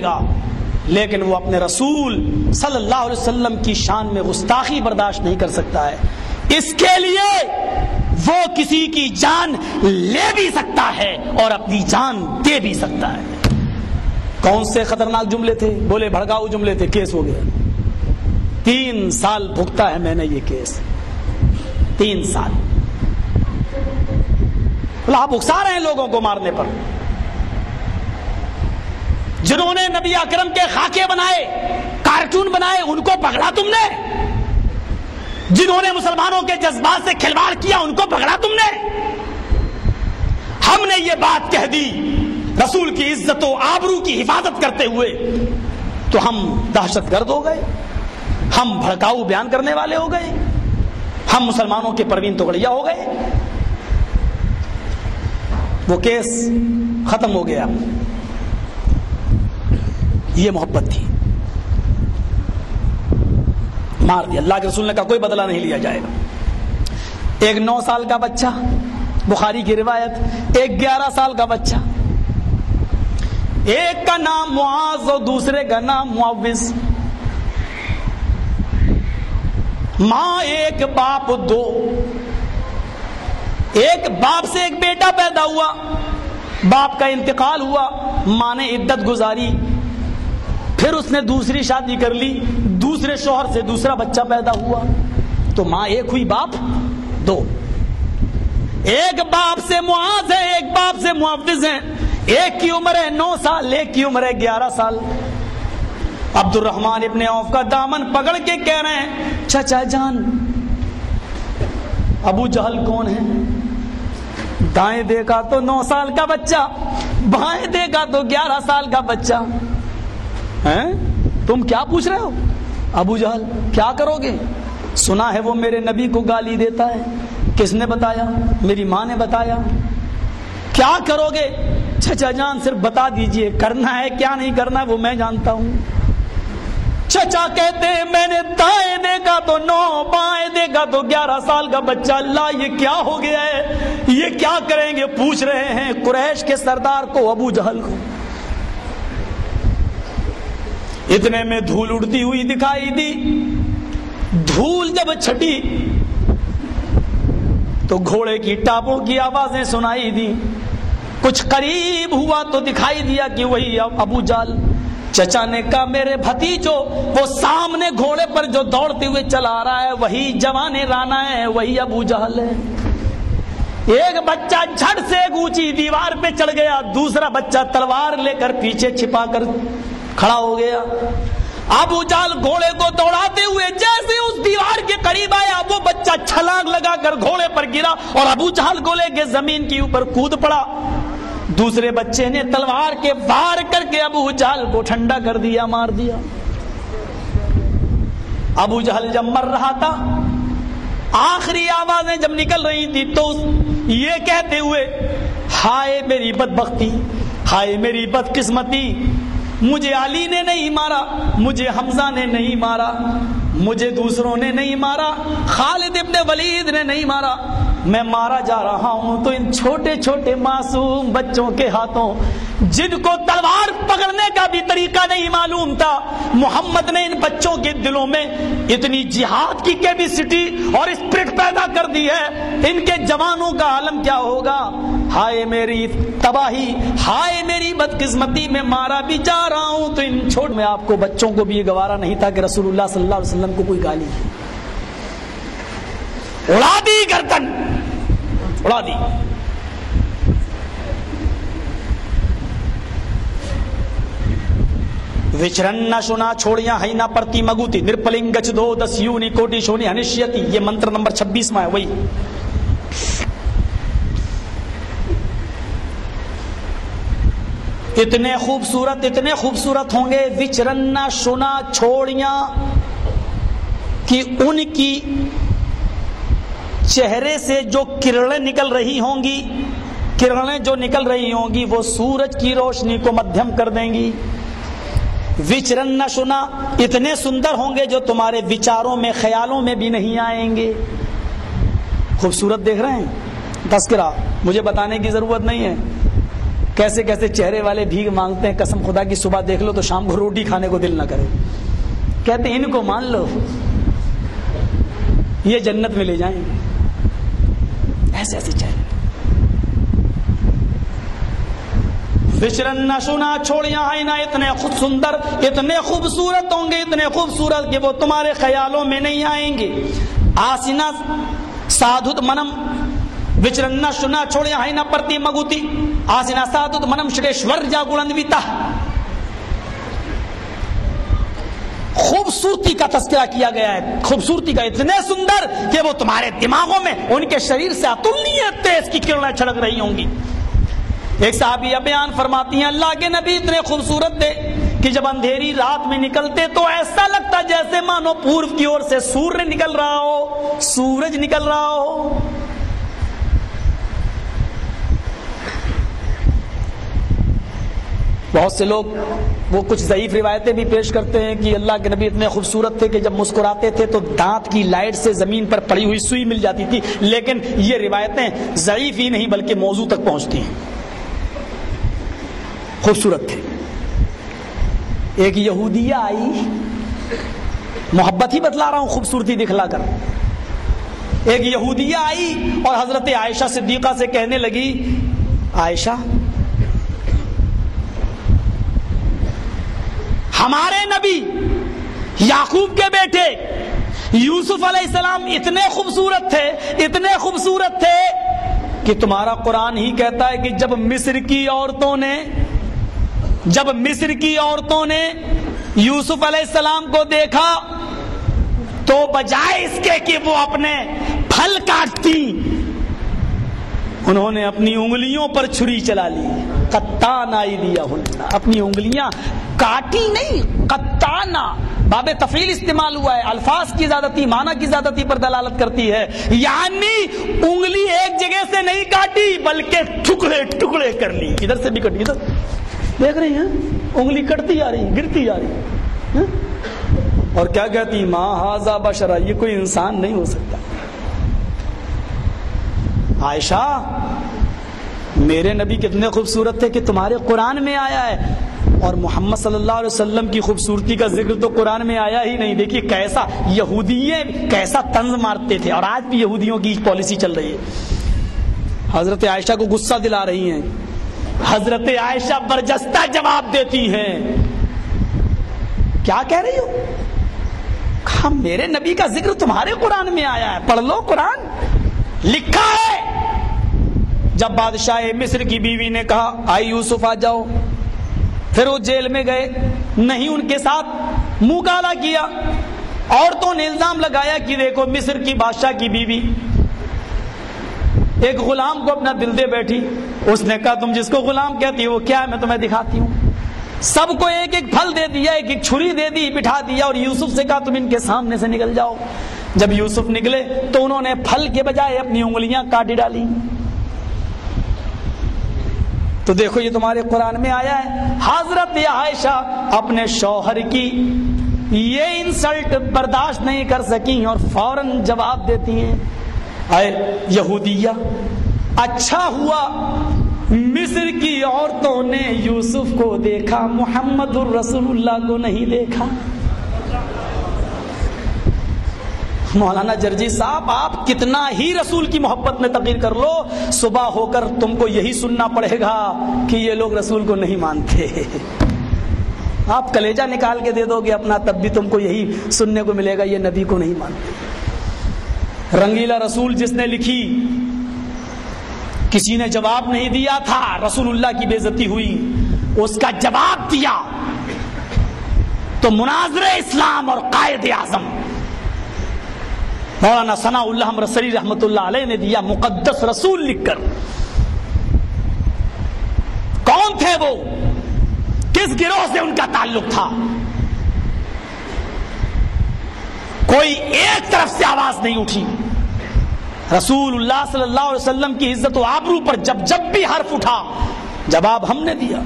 گا، لیکن وہ اپنے رسول صلی اللہ علیہ وسلم کی شان میں گستاخی برداشت نہیں کر سکتا ہے، اس کے لیے وہ کسی کی جان لے بھی سکتا ہے اور اپنی جان دے بھی سکتا ہے۔ کون سے خطرناک جملے تھے؟ بولے بھڑکاؤ جملے تھے، کیس ہو گیا۔ 3 سال بھگتا ہے میں نے یہ کیس، 3 سال۔ آپ اکسا رہے ہیں لوگوں کو مارنے پر۔ جنہوں نے نبی اکرم کے خاکے بنائے، کارٹون بنائے، ان کو پکڑا تم نے؟ جنہوں نے مسلمانوں کے جذبات سے کھلواڑ کیا، ان کو پکڑا تم نے؟ ہم نے یہ بات کہہ دی رسول کی عزت و آبرو کی حفاظت کرتے ہوئے، تو ہم دہشت گرد ہو گئے، ہم بھڑکاؤ بیان کرنے والے ہو گئے، ہم مسلمانوں کے پروین توغڑیا ہو گئے۔ وہ کیس ختم ہو گیا۔ یہ محبت تھی، مار دیا۔ اللہ کے رسول نے کہا کوئی بدلہ نہیں لیا جائے گا۔ ایک 9 سال کا بچہ، بخاری کی روایت، ایک 11 سال کا بچہ، ایک کا نام معاذ اور دوسرے کا نام معوذ، ماں ایک باپ 2، ایک باپ سے ایک بیٹا پیدا ہوا، باپ کا انتقال ہوا، ماں نے عدت گزاری، پھر اس نے دوسری شادی کر لی، دوسرے شوہر سے دوسرا بچہ پیدا ہوا، تو ماں ایک ہوئی، باپ 2۔ ایک باپ سے معاذ ہے، ایک باپ سے معوذ ہے، ایک کی عمر ہے 9 سال، ایک کی عمر ہے 11 سال۔ عبد الرحمن ابن عوف کا دامن پکڑ کے کہہ رہے ہیں چچا جان ابو جہل کون ہے؟ دائیں دیکھا تو 9 سال کا بچہ، بائیں دیکھا تو 11 سال کا بچہ۔ تم کیا پوچھ رہے ہو؟ ابو جہل کیا کرو گے؟ سنا ہے وہ میرے نبی کو گالی دیتا ہے۔ کس نے بتایا؟ میری ماں نے بتایا۔ کیا کرو گے؟ چچا جان صرف بتا دیجئے، کرنا ہے کیا نہیں کرنا ہے وہ میں جانتا ہوں۔ چچا کہتے ہیں میں نے دائیں دیکھا تو 9، بائیں دیکھا تو 11 سال کا بچہ۔ اللہ یہ کیا ہو گیا ہے؟ یہ کیا کریں گے؟ پوچھ رہے ہیں قریش کے سردار کو، ابو جہل کو۔ اتنے میں دھول اڑتی ہوئی دکھائی دی۔ دھول جب چھٹی تو گھوڑے کی ٹاپوں کی آوازیں سنائی دی۔ کچھ قریب ہوا تو دکھائی دیا کہ وہی ابو جہل۔ چچا نے کہا میرے بھتیجو، وہ سامنے گھوڑے پر جو دوڑتے ہوئے چلا آ رہا ہے وہی جوان رانا ہے، وہی ابو جہل ہے۔ ایک بچہ جھٹ سے ایک اونچی دیوار پہ چڑھ گیا، دوسرا بچہ تلوار لے کر پیچھے چھپا کر کھڑا ہو گیا۔ ابو جہل گھوڑے کو دوڑاتے ہوئے جیسے اس دیوار کے قریب آیا، وہ بچہ چھلانگ لگا کر گھوڑے پر گرا اور ابو جہل کو لے کے زمین کے اوپر کود پڑا۔ دوسرے بچے نے تلوار کے وار کر کے ابو جہل کو ٹھنڈا کر دیا، مار دیا۔ ابو جہل جب مر رہا تھا، آخری آوازیں جب نکل رہی تھی تو یہ کہتے ہوئے ہائے میری بدبختی، ہائے میری بدقسمتی، مجھے علی نے نہیں مارا، مجھے حمزہ نے نہیں مارا، مجھے دوسروں نے نہیں مارا، خالد ابن ولید نے نہیں مارا، میں مارا جا رہا ہوں تو ان چھوٹے چھوٹے معصوم بچوں کے ہاتھوں، جن کو تلوار پکڑنے کا بھی طریقہ نہیں معلوم تھا۔ محمد نے ان بچوں کے دلوں میں اتنی جہاد کی کیپیسٹی اور اسپرٹ پیدا کر دی ہے، ان کے جوانوں کا عالم کیا ہوگا؟ ہائے میری تباہی، ہائے میری بدقسمتی، میں مارا بھی جا رہا ہوں تو ان چھوٹ میں آپ کو بچوں کو بھی یہ گوارا نہیں تھا کہ رسول اللہ صلی اللہ علیہ وسلم کو کوئی گالی اڑا دی، گردن اڑا دی۔ وچرن شنا چھوڑیاں ہے نہ پرتی مگوتی نرپلنگ گچ دو دس یونی کوٹی شونی ہنشیتی، یہ منتر نمبر 26 میں ہے۔ وہی اتنے خوبصورت ہوں گے وچرن شنا چھوڑیاں کہ ان کی چہرے سے جو کرنیں نکل رہی ہوں گی، کرنیں جو نکل رہی ہوں گی وہ سورج کی روشنی کو مدھیم کر دیں گی۔ وچرن شنا، اتنے سندر ہوں گے جو تمہارے وچاروں میں، خیالوں میں بھی نہیں آئیں گے۔ خوبصورت دیکھ رہے ہیں؟ تذکرہ مجھے بتانے کی ضرورت نہیں ہے، کیسے کیسے چہرے والے بھیک مانگتے ہیں، قسم خدا کی صبح دیکھ لو تو شام کو روٹی کھانے کو دل نہ کرے، کہتے ہیں ان کو مان لو یہ جنت میں لے جائیں گے، ایسے ایسے چہرے۔ وچرن نہ سنا چھوڑیاں ہیں نہ اتنے خود سندر، اتنے خوبصورت ہوں گے، اتنے خوبصورت کہ وہ تمہارے خیالوں میں نہیں آئیں گے۔ آسنا سادھت منم وچرن نہ سنا چھوڑیاں ہیں نہ پرتی مگوتی، آسنا سادھت منم شریشور جا گلندویتا۔ خوبصورتی کا تذکرہ کیا گیا ہے، خوبصورتی کا، اتنے سندر کہ وہ تمہارے دماغوں میں ان کے شریر سے اتلنیہ تیز کی کرنیں چھڑک رہی ہوں گی۔ ایک صحابیہ بیان فرماتی ہیں اللہ کے نبی اتنے خوبصورت تھے کہ جب اندھیری رات میں نکلتے تو ایسا لگتا جیسے مانو پورب کی اور سے سورج نکل رہا ہو، سورج نکل رہا ہو۔ بہت سے لوگ وہ کچھ ضعیف روایتیں بھی پیش کرتے ہیں کہ اللہ کے نبی اتنے خوبصورت تھے کہ جب مسکراتے تھے تو دانت کی لائٹ سے زمین پر پڑی ہوئی سوئی مل جاتی تھی، لیکن یہ روایتیں ضعیف ہی نہیں بلکہ موضوع تک پہنچتی ہیں۔ خوبصورت تھے۔ ایک یہودیہ آئی، محبت ہی بتلا رہا ہوں خوبصورتی دکھلا کر، ایک یہودیہ آئی اور حضرت عائشہ صدیقہ سے کہنے لگی عائشہ ہمارے نبی یعقوب کے بیٹے یوسف علیہ السلام اتنے خوبصورت تھے، اتنے خوبصورت تھے کہ تمہارا قرآن ہی کہتا ہے کہ جب مصر کی عورتوں نے یوسف علیہ السلام کو دیکھا تو بجائے اس کے کہ وہ اپنے پھل کاٹتی، انہوں نے اپنی انگلیوں پر چھری چلا لی۔ قطعنا ایدیہن، اپنی انگلیاں کاٹی نہیں، قطعنا باب تفعیل استعمال ہوا ہے، الفاظ کی زیادتی معنی کی زیادتی پر دلالت کرتی ہے، یعنی انگلی ایک جگہ سے نہیں کاٹی بلکہ ٹکڑے ٹکڑے کر لی، ادھر سے بھی کٹی، ادھر دیکھ رہی ہیں انگلی کٹتی آ رہی، گرتی جا رہی، اور کیا کہتی ما ھذا بشرا، یہ کوئی انسان نہیں ہو سکتا۔ عائشہ میرے نبی کتنے خوبصورت تھے کہ تمہارے قرآن میں آیا ہے، اور محمد صلی اللہ علیہ وسلم کی خوبصورتی کا ذکر تو قرآن میں آیا ہی نہیں۔ دیکھیے کیسا یہودیے کیسا طنز مارتے تھے، اور آج بھی یہودیوں کی پالیسی چل رہی ہے۔ حضرت عائشہ کو غصہ دلا رہی ہیں، حضرت عائشہ برجستہ جواب دیتی ہیں، کیا کہہ رہی ہو؟ کہا میرے نبی کا ذکر تمہارے قرآن میں آیا ہے، پڑھ لو قرآن، لکھا ہے۔ جب بادشاہ مصر کی بیوی نے کہا آئی یوسف آ جاؤ، پھر وہ جیل میں گئے، نہیں ان کے ساتھ منہ کالا کیا، عورتوں نے الزام لگایا کہ دیکھو مصر کی بادشاہ کی بیوی ایک غلام کو اپنا دل دے بیٹھی، اس نے کہا تم جس کو غلام کہتی ہو وہ کیا ہے میں تمہیں دکھاتی ہوں، سب کو ایک ایک پھل دے دیا، ایک ایک چھری دے دی، بٹھا دیا، اور یوسف سے کہا تم ان کے سامنے سے نکل جاؤ۔ جب یوسف نکلے تو انہوں نے پھل کے بجائے اپنی انگلیاں کاٹی ڈالی۔ تو دیکھو یہ تمہارے قرآن میں آیا ہے۔ حضرت عائشہ اپنے شوہر کی یہ انسلٹ برداشت نہیں کر سکیں اور فوراً جواب دیتی ہیں اے یہودیہ، اچھا ہوا مصر کی عورتوں نے یوسف کو دیکھا، محمد الرسول اللہ کو نہیں دیکھا۔ مولانا جرجی صاحب آپ کتنا ہی رسول کی محبت میں تقریر کر لو، صبح ہو کر تم کو یہی سننا پڑے گا کہ یہ لوگ رسول کو نہیں مانتے۔ آپ کلیجہ نکال کے دے دو گے اپنا تب بھی تم کو یہی سننے کو ملے گا، یہ نبی کو نہیں مانتے۔ رنگیلا رسول جس نے لکھی، کسی نے جواب نہیں دیا تھا، رسول اللہ کی بے عزتی ہوئی، اس کا جواب دیا تو مناظر اسلام اور قائد اعظم مولانا ثناء اللہ امرتسری رحمۃ اللہ علیہ نے دیا، مقدس رسول لکھ کر۔ کون تھے وہ؟ کس گروہ سے ان کا تعلق تھا؟ کوئی ایک طرف سے آواز نہیں اٹھی۔ رسول اللہ صلی اللہ علیہ وسلم کی عزت و آبرو پر جب بھی حرف اٹھا جواب ہم نے دیا۔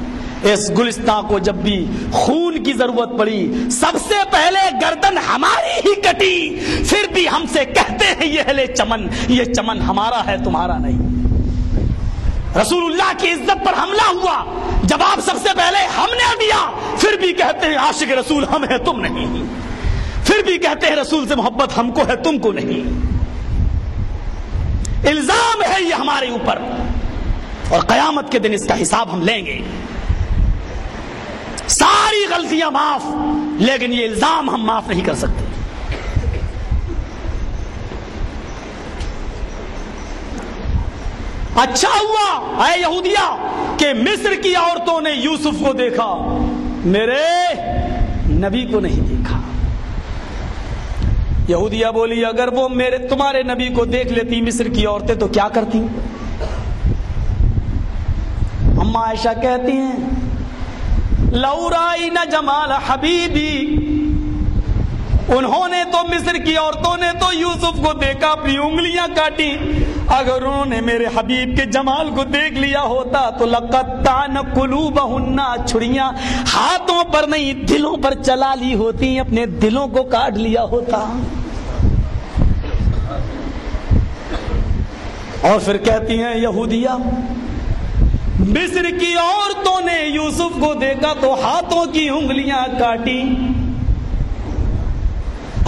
اس گلستان کو جب بھی خون کی ضرورت پڑی سب سے پہلے گردن ہماری ہی کٹی، پھر بھی ہم سے کہتے ہیں یہ اہل چمن، یہ چمن ہمارا ہے تمہارا نہیں۔ رسول اللہ کی عزت پر حملہ ہوا، جواب سب سے پہلے ہم نے دیا، پھر بھی کہتے ہیں عاشق رسول ہم ہیں تم نہیں، پھر بھی کہتے ہیں رسول سے محبت ہم کو ہے تم کو نہیں۔ الزام ہے یہ ہمارے اوپر، اور قیامت کے دن اس کا حساب ہم لیں گے۔ ساری غلطیاں معاف، لیکن یہ الزام ہم معاف نہیں کر سکتے۔ اچھا ہوا اے یہودیہ کہ مصر کی عورتوں نے یوسف کو دیکھا، میرے نبی کو نہیں دیکھا۔ یہودیہ بولی اگر وہ تمہارے نبی کو دیکھ لیتی مصر کی عورتیں تو کیا کرتی؟ اما عائشہ کہتی ہیں لو رائنا جمال حبیبی، انہوں نے تو مصر کی عورتوں نے تو یوسف کو دیکھا، اپنی انگلیاں کاٹی، اگر انہوں نے میرے حبیب کے جمال کو دیکھ لیا ہوتا تو لقطعن قلوبہن، چھڑیاں ہاتھوں پر نہیں دلوں پر چلا لی ہوتی، اپنے دلوں کو کاٹ لیا ہوتا۔ اور پھر کہتی ہیں یہودیہ مصر کی عورتوں نے یوسف کو دیکھا تو ہاتھوں کی انگلیاں کاٹی،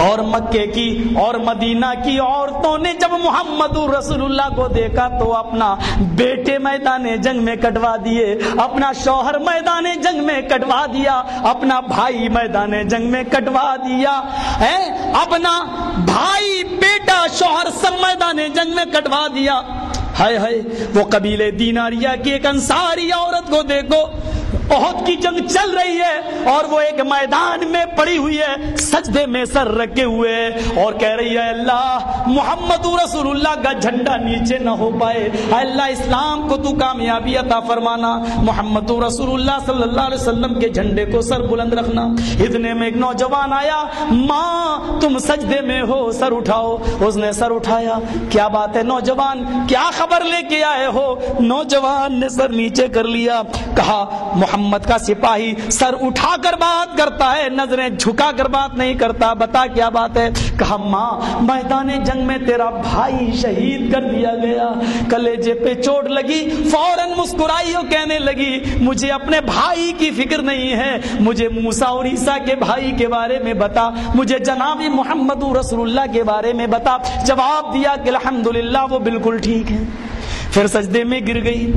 اور مکے کی اور مدینہ کی عورتوں نے جب محمد رسول اللہ کو دیکھا تو اپنا بیٹے میدان جنگ میں کٹوا دیے، اپنا شوہر میدان جنگ میں کٹوا دیا، اپنا بھائی میدان جنگ میں کٹوا دیا، اپنا بھائی بیٹا شوہر سب میدان جنگ میں کٹوا دیا۔ ہائے ہائے، وہ قبیلے دیناریہ کی ایک انصاری عورت کو دیکھو، احد کی جنگ چل رہی ہے اور وہ ایک میدان میں پڑی ہوئی ہے، سجدے میں سر رکھے ہوئے اور کہہ رہی ہے اللہ محمد رسول اللہ کا جھنڈا نیچے نہ ہو پائے، اللہ اسلام کو تو کامیابی عطا فرمانا، محمد رسول اللہ صلی اللہ علیہ وسلم کے جھنڈے کو سر بلند رکھنا۔ اتنے میں ایک نوجوان آیا، ماں تم سجدے میں ہو، سر اٹھاؤ۔ اس نے سر اٹھایا، کیا بات ہے نوجوان، کیا خبر لے کے آئے ہو؟ نوجوان نے سر نیچے کر لیا، کہا محمد کا سپاہی سر اٹھا کر بات کرتا ہے، نظریں جھکا کر بات نہیں کرتا، بتا کیا بات ہے؟ کہا ماں میدان جنگ میں تیرا بھائی شہید کر دیا گیا، کلیجے پہ چوٹ لگی، فوراً مسکرائی اور کہنے لگی مجھے اپنے بھائی کی فکر نہیں ہے، مجھے موسیٰ اور عیسیٰ کے بھائی کے بارے میں بتا، مجھے جناب محمد رسول اللہ کے بارے میں بتا۔ جواب دیا کہ الحمدللہ وہ بالکل ٹھیک ہے۔ پھر سجدے میں گر گئی،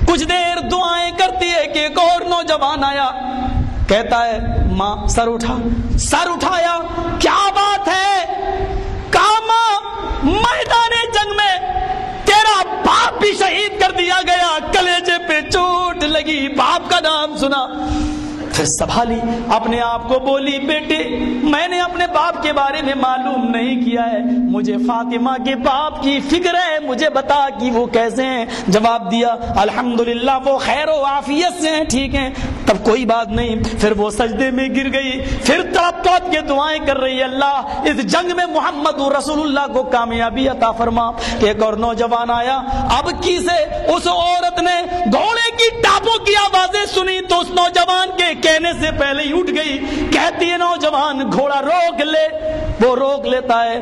کچھ دیر دعائیں کرتی ہے کہ ایک اور نوجوان آیا، کہتا ہے ماں سر اٹھا، سر اٹھایا، کیا بات ہے؟ کہا ماں میدان جنگ میں تیرا باپ بھی شہید کر دیا گیا، کلیجے پہ چوٹ لگی، باپ کا نام سنا۔ پھر سنبھالی اپنے آپ کو، بولی بیٹے میں نے اپنے باپ کے بارے میں معلوم نہیں کیا ہے، مجھے فاطمہ کے باپ کی فکر ہے، مجھے بتا کہ وہ کیسے ہیں۔ جواب دیا الحمدللہ وہ خیر و عافیت سے ہیں، ٹھیک ہیں، تب کوئی بات نہیں۔ پھر وہ سجدے میں گر گئی، پھر تڑپ تڑپ کے دعائیں کر رہی ہے اللہ اس جنگ میں محمد رسول اللہ کو کامیابی عطا فرما۔ کہ ایک اور نوجوان آیا، اب کی سے اس عورت نے گھوڑے کی ٹاپوں کی آوازیں سنی تو اس نوجوان کے کہنے سے پہلے ہی اٹھ گئی، کہتی ہے نوجوان گھوڑا روک لے، وہ روک لیتا ہے۔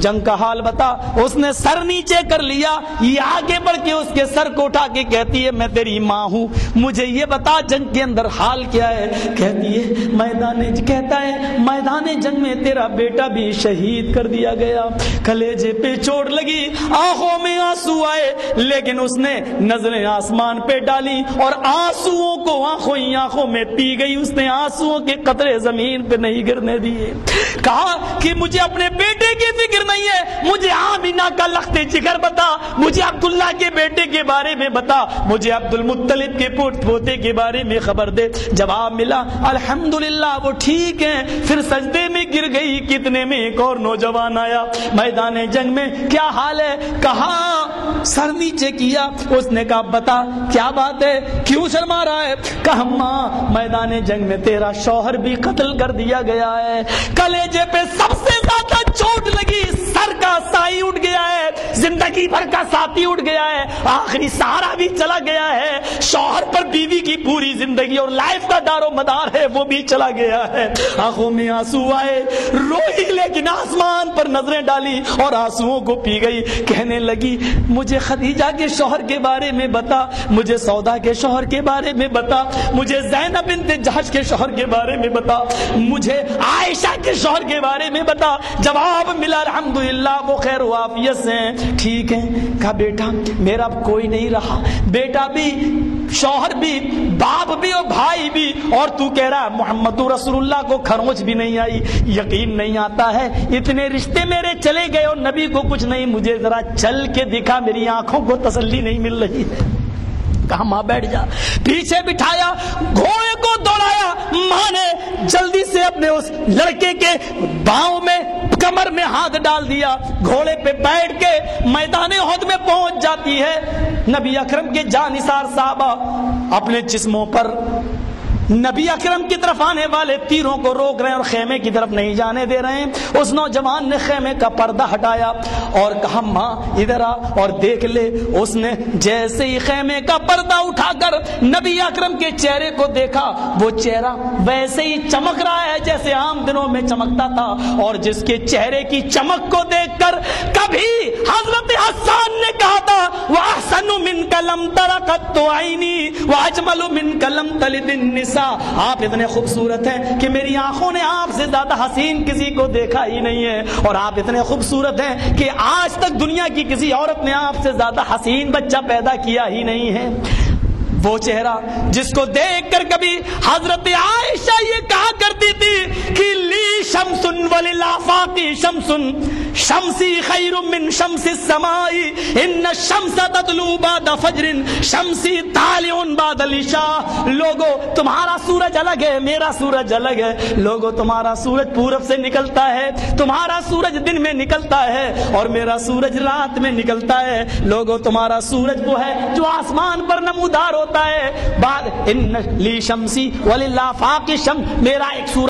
جنگ کا حال بتا، اس نے سر نیچے کر لیا، یہ آگے بڑھ کے اس کے سر کو اٹھا کے کہتی ہے میں تیری ماں ہوں، مجھے یہ بتا جنگ کے اندر حال کیا ہے؟ کہتی ہے کہتا ہے میدان جنگ میں تیرا بیٹا بھی شہید کر دیا گیا، کلیجے پہ چوٹ لگی، آنکھوں میں آنسو آئے، لیکن اس نے نظریں آسمان پہ ڈالی اور آنسوؤں کو آنکھوں میں پی گئی، اس نے آنسوؤں کے قطرے زمین پہ نہیں گرنے دیے۔ کہا کہ مجھے اپنے بیٹے کی فکر نہیں ہے، مجھے آمینہ کا لخت جگر بتا، مجھے عبداللہ کے بیٹے کے بارے میں بتا، مجھے عبد المطلب کے پوتے کے بارے میں خبر دے۔ جواب ملا الحمدللہ وہ ٹھیک ہیں۔ پھر سجدے میں گر گئی، کتنے میں ایک اور نوجوان آیا، میدان جنگ میں کیا حال ہے؟ کہا سر نیچے کیا، اس نے کہا بتا کیا بات ہے، کیوں شرما رہا ہے؟ کہا ماں میدان جنگ میں تیرا شوہر بھی قتل کر دیا گیا ہے، کلیجے پہ سب سے زیادہ چوٹ لگی، سر کا سائی اٹھ گیا ہے، زندگی بھر کا ساتھی اٹھ گیا ہے، آخری سہارا بھی چلا گیا ہے، شوہر پر بیوی کی پوری زندگی اور لائف کا دار و مدار ہے وہ بھی چلا گیا ہے۔ آنکھوں میں آنسو آئے، روئی لیکن آسمان پر نظریں ڈالی اور آنسوؤں کو پی گئی، کہنے لگی مجھے خدیجہ کے شوہر کے بارے میں بتا، مجھے سودا کے شوہر کے بارے میں بتا، مجھے زینب بنت جحش کے شوہر کے بارے میں بتا، مجھے عائشہ کے شوہر کے بارے میں بتا۔ جواب ملا الحمدللہ وہ خیر و عافیت سے ہیں، ٹھیک ہے۔ کہا بیٹا میرا اب کوئی نہیں رہا، بیٹا بھی، شوہر بھی، باپ بھی اور بھائی بھی، اور تو کہہ رہا محمد رسول اللہ کو کھروچ بھی نہیں آئی، یقین نہیں آتا ہے، اتنے رشتے میرے چلے گئے اور نبی کو کچھ نہیں، مجھے ذرا چل کے دکھا، میری آنکھوں کو تسلی نہیں مل رہی ہے۔ کہا ماں بیٹھ جا، پیچھے بٹھایا، گھوڑے کو دوڑایا، ماں نے جلدی سے اپنے اس لڑکے کے باؤں میں، کمر میں ہاتھ ڈال دیا، گھوڑے پہ بیٹھ کے میدان احد میں پہنچ جاتی ہے۔ نبی اکرم کے جانثار صحابہ اپنے جسموں پر نبی اکرم کی طرف آنے والے تیروں کو روک رہے ہیں اور خیمے کی طرف نہیں جانے دے رہے ہیں۔ اس نوجوان نے خیمے کا پردہ ہٹایا اور کہا ماں ادھر آ اور دیکھ لے۔ اس نے جیسے ہی خیمے کا پردہ اٹھا کر نبی اکرم کے چہرے کو دیکھا، وہ چہرہ ویسے ہی چمک رہا ہے جیسے عام دنوں میں چمکتا تھا، اور جس کے چہرے کی چمک کو دیکھ کر کبھی حضرت حسان نے کہا تھا وَأَحْسَنُ مِنْكَ لَمْ تَرَ قَطُّ عَيْنِي وَأَجْمَلُ مِنْكَ لَمْ تَلِدِ النِّسَاءُ، آپ اتنے خوبصورت ہیں کہ میری آنکھوں نے آپ سے زیادہ حسین کسی کو دیکھا ہی نہیں ہے، اور آپ اتنے خوبصورت ہیں کہ آج تک دنیا کی کسی عورت نے آپ سے زیادہ حسین بچہ پیدا کیا ہی نہیں ہے۔ وہ چہرہ جس کو دیکھ کر کبھی حضرت عائشہ یہ کہا کرتی تھی کہ لی شمس وللآفاق شمس شمسی خیر من شمس السماء ان الشمس تطلع بعد فجر شمسی طالع بعد العشاء۔ لوگو تمہارا سورج الگ ہے، میرا سورج الگ ہے۔ لوگو تمہارا سورج پورب سے نکلتا ہے، تمہارا سورج دن میں نکلتا ہے اور میرا سورج رات میں نکلتا ہے۔ لوگو تمہارا سورج وہ ہے جو آسمان پر نمودار ہوتا ہے، بعد ان لی شمسی وللآفاق شمس، میرا ایک سورج